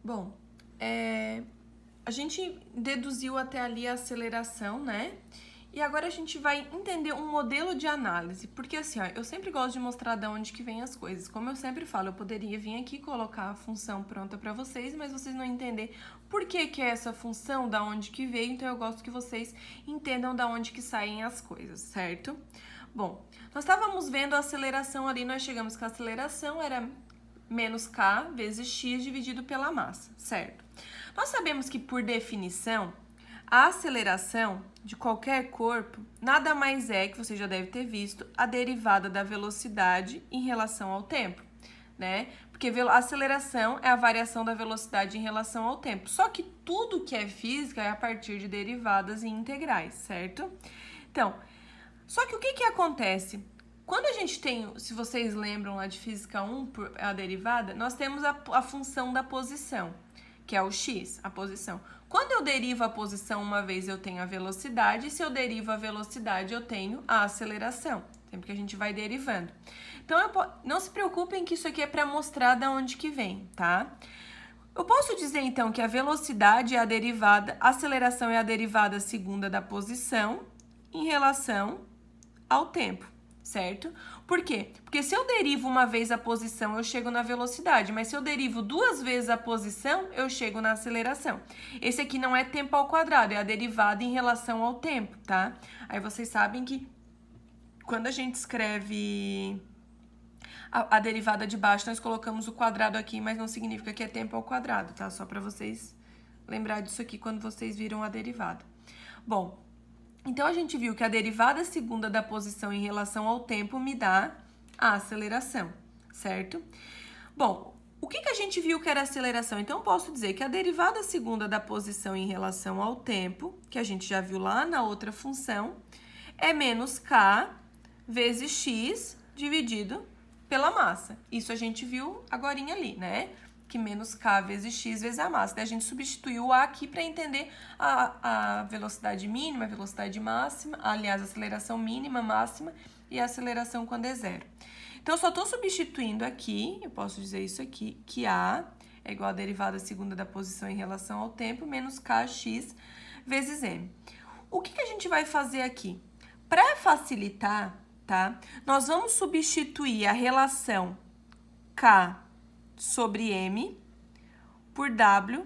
Bom, a gente deduziu até ali a aceleração, né? E agora a gente vai entender um modelo de análise, porque assim, ó, eu sempre gosto de mostrar de onde que vem as coisas. Como eu sempre falo, eu poderia vir aqui colocar a função pronta para vocês, mas vocês não entender por que é essa função, da onde que veio, então eu gosto que vocês entendam da onde que saem as coisas, certo? Bom, nós estávamos vendo a aceleração ali, nós chegamos que a aceleração era menos k vezes x dividido pela massa, certo? Nós sabemos que, por definição, a aceleração de qualquer corpo nada mais é, que você já deve ter visto, a derivada da velocidade em relação ao tempo, né? Porque a aceleração é a variação da velocidade em relação ao tempo. Só que tudo que é física é a partir de derivadas e integrais, certo? Então, só que o que acontece? Quando a gente tem, se vocês lembram lá de Física 1, a derivada, nós temos a função da posição, que é o x, a posição. Quando eu derivo a posição uma vez, eu tenho a velocidade, e se eu derivo a velocidade, eu tenho a aceleração, sempre que a gente vai derivando. Então, não se preocupem que isso aqui é para mostrar de onde que vem, tá? Eu posso dizer, então, que a velocidade é a derivada, a aceleração é a derivada segunda da posição em relação ao tempo, certo? Por quê? Porque se eu derivo uma vez a posição, eu chego na velocidade, mas se eu derivo duas vezes a posição, eu chego na aceleração. Esse aqui não é tempo ao quadrado, é a derivada em relação ao tempo, tá? Aí vocês sabem que quando a gente escreve a derivada de baixo, nós colocamos o quadrado aqui, mas não significa que é tempo ao quadrado, tá? Só para vocês lembrar disso aqui quando vocês viram a derivada. Bom, então, a gente viu que a derivada segunda da posição em relação ao tempo me dá a aceleração, certo? Bom, o que a gente viu que era aceleração? Então, eu posso dizer que a derivada segunda da posição em relação ao tempo, que a gente já viu lá na outra função, é menos k vezes x dividido pela massa. Isso a gente viu agorinha ali, né? Que menos k vezes x vezes a massa. Daí a gente substituiu o a aqui para entender a velocidade mínima, a velocidade máxima, aliás, a aceleração mínima, máxima e a aceleração quando é zero. Então, eu só estou substituindo aqui, eu posso dizer isso aqui, que a é igual a derivada segunda da posição em relação ao tempo, menos kx vezes m. O que a gente vai fazer aqui? Para facilitar, tá? Nós vamos substituir a relação k sobre m por w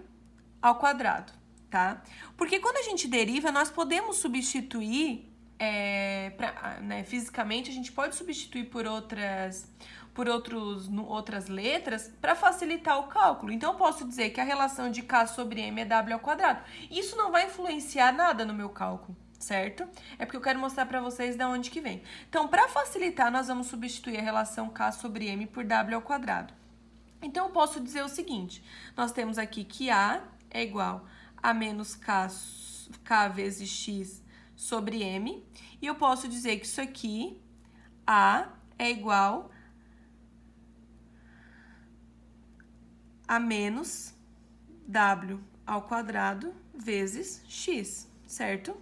ao quadrado, tá? Porque quando a gente deriva, nós podemos substituir, fisicamente, a gente pode substituir por outras letras para facilitar o cálculo. Então, eu posso dizer que a relação de k sobre m é w ao quadrado. Isso não vai influenciar nada no meu cálculo, certo? É porque eu quero mostrar para vocês de onde que vem. Então, para facilitar, nós vamos substituir a relação k sobre m por w ao quadrado. Então, eu posso dizer o seguinte, nós temos aqui que a é igual a menos k vezes x sobre m, e eu posso dizer que isso aqui, a é igual a menos w ao quadrado vezes x, certo?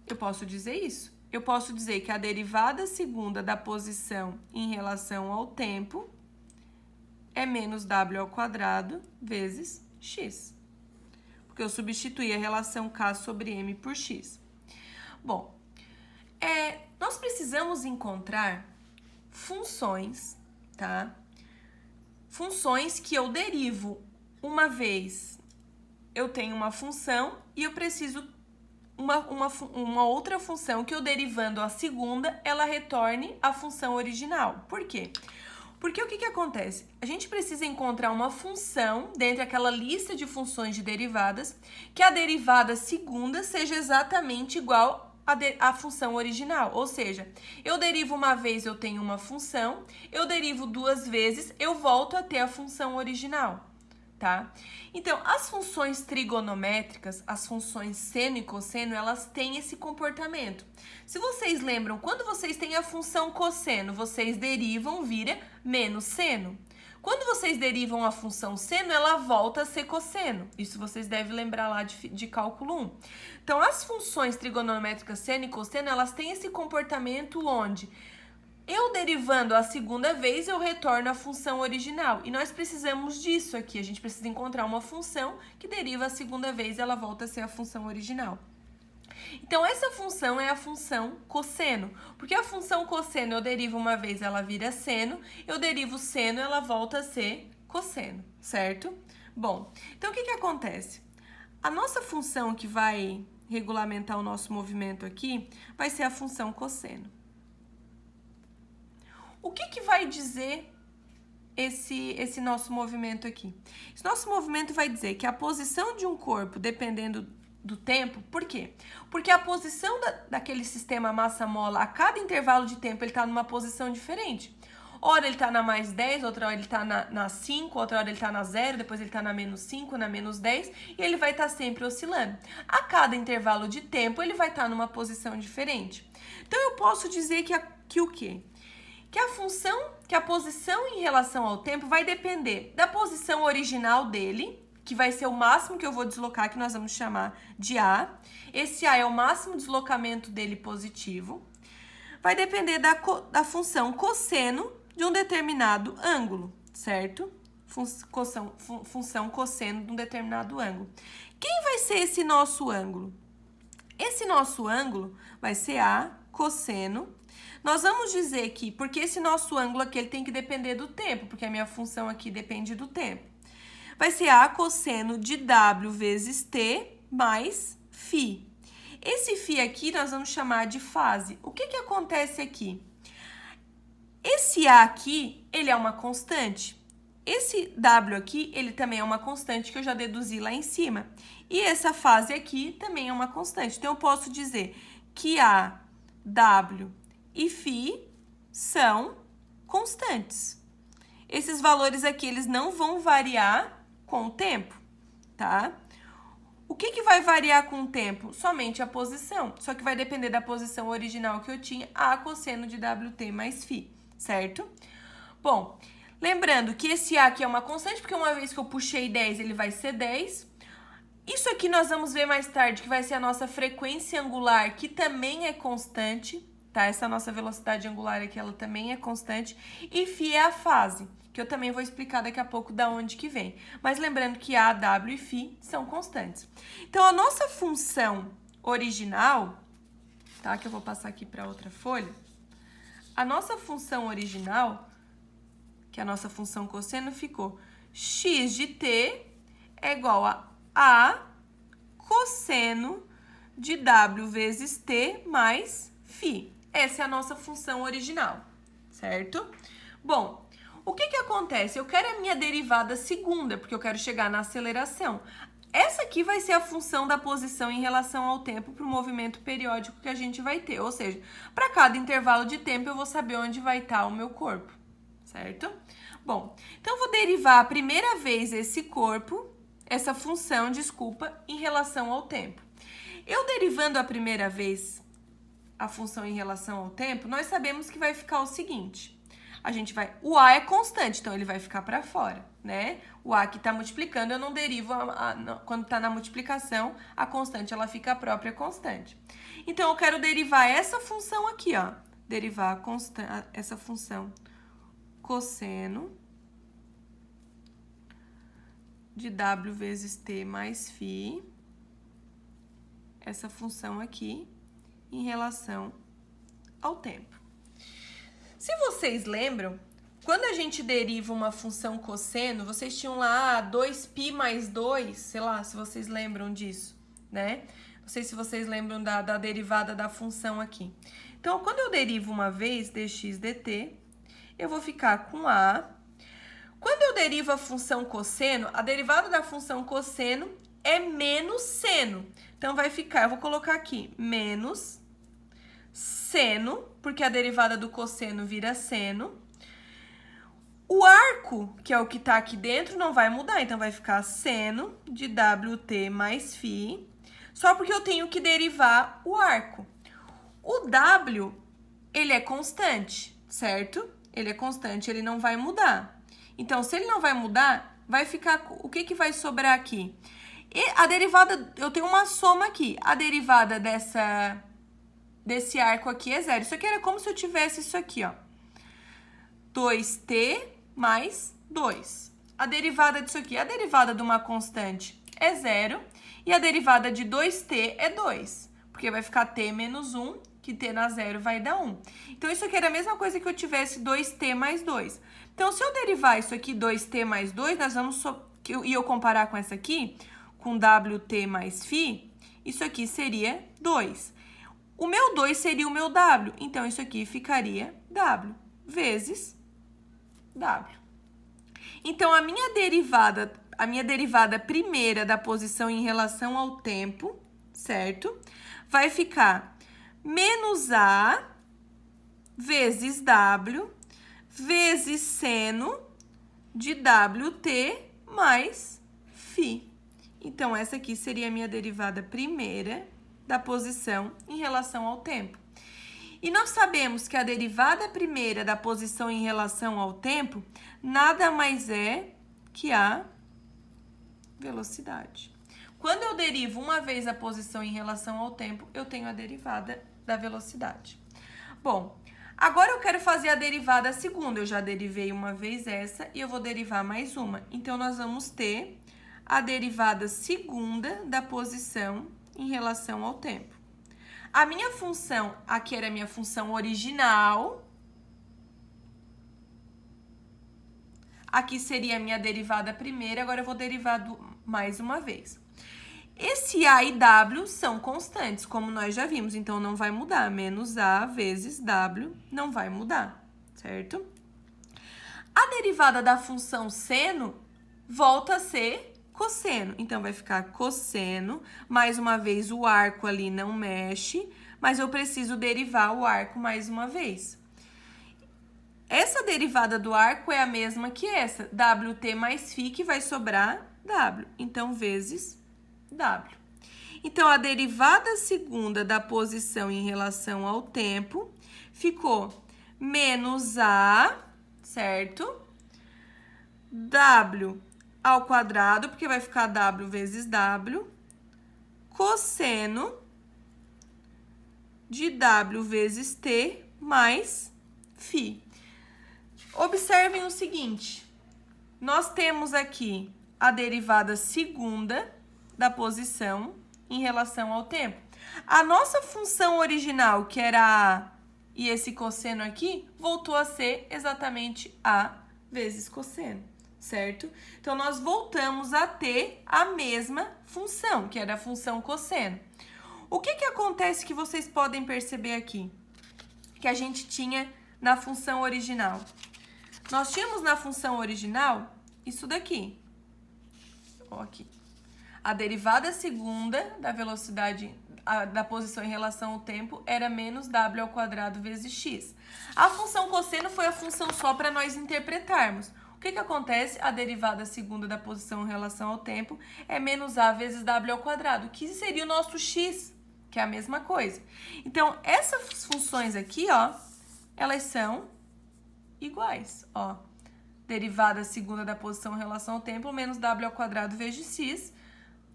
Eu posso dizer isso. Eu posso dizer que a derivada segunda da posição em relação ao tempo é menos w ao quadrado vezes x. Porque eu substituí a relação k sobre m por x. Bom, nós precisamos encontrar funções, tá? Funções que eu derivo uma vez, eu tenho uma função e eu preciso uma outra função que eu derivando a segunda, ela retorne a função original. Por quê? Porque o que acontece? A gente precisa encontrar uma função dentre aquela lista de funções de derivadas que a derivada segunda seja exatamente igual à função original. Ou seja, eu derivo uma vez, eu tenho uma função, eu derivo duas vezes, eu volto a ter a função original, tá? Então, as funções trigonométricas, as funções seno e cosseno, elas têm esse comportamento. Se vocês lembram, quando vocês têm a função cosseno, vocês derivam, vira menos seno. Quando vocês derivam a função seno, ela volta a ser cosseno. Isso vocês devem lembrar lá de cálculo 1. Então, as funções trigonométricas seno e cosseno, elas têm esse comportamento onde Eu derivando a segunda vez, eu retorno a função original. E nós precisamos disso aqui. A gente precisa encontrar uma função que deriva a segunda vez e ela volta a ser a função original. Então, essa função é a função cosseno. Porque a função cosseno eu derivo uma vez, ela vira seno. Eu derivo seno, ela volta a ser cosseno, certo? Bom, então o que acontece? A nossa função que vai regulamentar o nosso movimento aqui vai ser a função cosseno. O que vai dizer esse nosso movimento aqui? Esse nosso movimento vai dizer que a posição de um corpo, dependendo do tempo, por quê? Porque a posição daquele sistema massa-mola, a cada intervalo de tempo, ele está numa posição diferente. Ora ele está na mais 10, outra hora ele está na 5, outra hora ele está na 0, depois ele está na menos 5, na menos 10, e ele vai estar sempre oscilando. A cada intervalo de tempo, ele vai estar numa posição diferente. Então, eu posso dizer que o quê? Que a posição em relação ao tempo vai depender da posição original dele, que vai ser o máximo que eu vou deslocar, que nós vamos chamar de A. Esse A é o máximo deslocamento dele positivo. Vai depender da função cosseno de um determinado ângulo, certo? Função cosseno de um determinado ângulo. Quem vai ser esse nosso ângulo? Esse nosso ângulo vai ser A cosseno. Nós vamos dizer que, porque esse nosso ângulo aqui ele tem que depender do tempo, porque a minha função aqui depende do tempo. Vai ser A cosseno de W vezes T mais φ. Esse φ aqui nós vamos chamar de fase. O que acontece aqui? Esse A aqui, ele é uma constante. Esse W aqui, ele também é uma constante que eu já deduzi lá em cima. E essa fase aqui também é uma constante. Então, eu posso dizer que A, W e φ são constantes. Esses valores aqui, eles não vão variar com o tempo, tá? O que vai variar com o tempo? Somente a posição. Só que vai depender da posição original que eu tinha, A cosseno de WT mais φ, certo? Bom, lembrando que esse A aqui é uma constante, porque uma vez que eu puxei 10, ele vai ser 10. Isso aqui nós vamos ver mais tarde, que vai ser a nossa frequência angular, que também é constante, tá? Essa nossa velocidade angular aqui, ela também é constante. E φ é a fase, que eu também vou explicar daqui a pouco da onde que vem. Mas lembrando que A, W e φ são constantes. Então, a nossa função original, tá? Que eu vou passar aqui para outra folha. A nossa função original, que é a nossa função cosseno, ficou x de t é igual a cosseno de W vezes t mais φ. Essa é a nossa função original, certo? Bom, o que acontece? Eu quero a minha derivada segunda, porque eu quero chegar na aceleração. Essa aqui vai ser a função da posição em relação ao tempo para o movimento periódico que a gente vai ter. Ou seja, para cada intervalo de tempo eu vou saber onde vai estar o meu corpo, certo? Bom, então eu vou derivar a primeira vez essa função, em relação ao tempo. Eu derivando a primeira vez a função em relação ao tempo, nós sabemos que vai ficar o seguinte. O A é constante, então ele vai ficar para fora, né? O A que está multiplicando, eu não derivo, quando está na multiplicação, a constante, ela fica a própria constante. Então, eu quero derivar essa função aqui, ó. Derivar essa função cosseno de W vezes T mais φ, essa função aqui, em relação ao tempo. Se vocês lembram, quando a gente deriva uma função cosseno, vocês tinham lá 2π mais 2, sei lá, se vocês lembram disso, né? Não sei se vocês lembram da derivada da função aqui. Então, quando eu derivo uma vez dx dt, eu vou ficar com A. Quando eu derivo a função cosseno, a derivada da função cosseno é menos seno. Então, vai ficar, eu vou colocar aqui, menos seno, porque a derivada do cosseno vira seno. O arco, que é o que está aqui dentro, não vai mudar, então vai ficar seno de WT mais φ, só porque eu tenho que derivar o arco. O W, ele é constante, certo? Ele é constante, ele não vai mudar. Então, se ele não vai mudar, vai ficar... O que vai sobrar aqui? E a derivada... Eu tenho uma soma aqui. A derivada desse arco aqui é zero. Isso aqui era como se eu tivesse isso aqui, ó. 2t mais 2. A derivada disso aqui, a derivada de uma constante é 0 e a derivada de 2t é 2, porque vai ficar t menos 1, que t na 0 vai dar 1. Então, isso aqui era a mesma coisa que eu tivesse 2t mais 2. Então, se eu derivar isso aqui, 2t mais 2, nós vamos e eu comparar com essa aqui, com wt mais φ, isso aqui seria 2. O meu 2 seria o meu w, então isso aqui ficaria w vezes w. Então, a minha derivada primeira da posição em relação ao tempo, certo? Vai ficar menos a vezes w vezes seno de wt mais φ. Então, essa aqui seria a minha derivada primeira da posição em relação ao tempo. E nós sabemos que a derivada primeira da posição em relação ao tempo nada mais é que a velocidade. Quando eu derivo uma vez a posição em relação ao tempo, eu tenho a derivada da velocidade. Bom, agora eu quero fazer a derivada segunda. Eu já derivei uma vez essa e eu vou derivar mais uma. Então, nós vamos ter a derivada segunda da posição em relação ao tempo. A minha função, aqui era a minha função original. Aqui seria a minha derivada primeira, agora eu vou derivar mais uma vez. Esse a e w são constantes, como nós já vimos, então não vai mudar. Menos a vezes w não vai mudar, certo? A derivada da função seno volta a ser cosseno. Então, vai ficar cosseno. Mais uma vez, o arco ali não mexe, mas eu preciso derivar o arco mais uma vez. Essa derivada do arco é a mesma que essa. Wt mais φ, que vai sobrar w. Então, vezes w. Então, a derivada segunda da posição em relação ao tempo ficou menos a, certo? W ao quadrado, porque vai ficar w vezes w, cosseno de w vezes t mais φ. Observem o seguinte, nós temos aqui a derivada segunda da posição em relação ao tempo. A nossa função original, que era a e esse cosseno aqui, voltou a ser exatamente a vezes cosseno. Certo? Então, nós voltamos a ter a mesma função, que era a função cosseno. O que acontece que vocês podem perceber aqui? Que a gente tinha na função original. Nós tínhamos na função original isso daqui. Ó, aqui. A derivada segunda da velocidade da posição em relação ao tempo era menos w ao quadrado vezes x. A função cosseno foi a função só para nós interpretarmos. O que acontece? A derivada segunda da posição em relação ao tempo é menos a vezes w ao quadrado, que seria o nosso x, que é a mesma coisa. Então, essas funções aqui, ó, elas são iguais, ó. Derivada segunda da posição em relação ao tempo, menos w ao quadrado vezes x.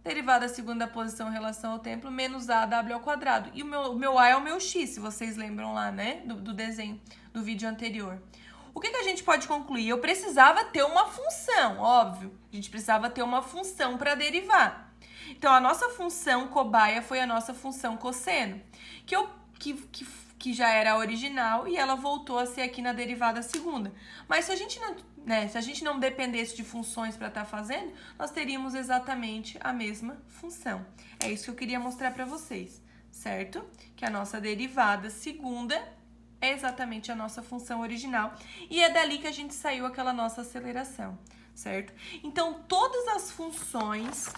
Derivada segunda da posição em relação ao tempo, menos a w ao quadrado. E o meu a é o meu x, se vocês lembram lá, né, do desenho do vídeo anterior. O que a gente pode concluir? Eu precisava ter uma função, óbvio. A gente precisava ter uma função para derivar. Então, a nossa função cobaia foi a nossa função cosseno, que já era a original e ela voltou a ser aqui na derivada segunda. Mas se a gente não dependesse de funções para estar fazendo, nós teríamos exatamente a mesma função. É isso que eu queria mostrar para vocês, certo? Que a nossa derivada segunda é exatamente a nossa função original. E é dali que a gente saiu aquela nossa aceleração, certo? Então, todas as funções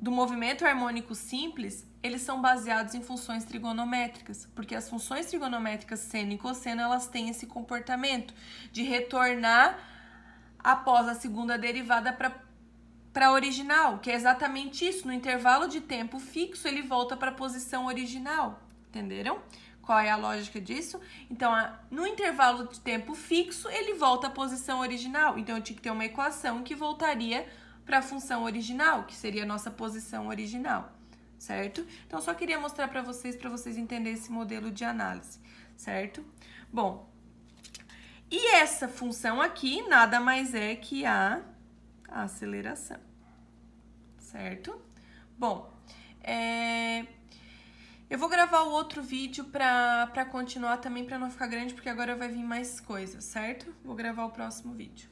do movimento harmônico simples, eles são baseados em funções trigonométricas, porque as funções trigonométricas seno e cosseno, elas têm esse comportamento de retornar após a segunda derivada para a original, que é exatamente isso. No intervalo de tempo fixo, ele volta para a posição original. Entenderam? Qual é a lógica disso? Então, no intervalo de tempo fixo, ele volta à posição original. Então, eu tinha que ter uma equação que voltaria para a função original, que seria a nossa posição original, certo? Então, só queria mostrar para vocês entenderem esse modelo de análise, certo? Bom, e essa função aqui nada mais é que a aceleração, certo? Bom, eu vou gravar o outro vídeo pra continuar também, pra não ficar grande, porque agora vai vir mais coisas, certo? Vou gravar o próximo vídeo.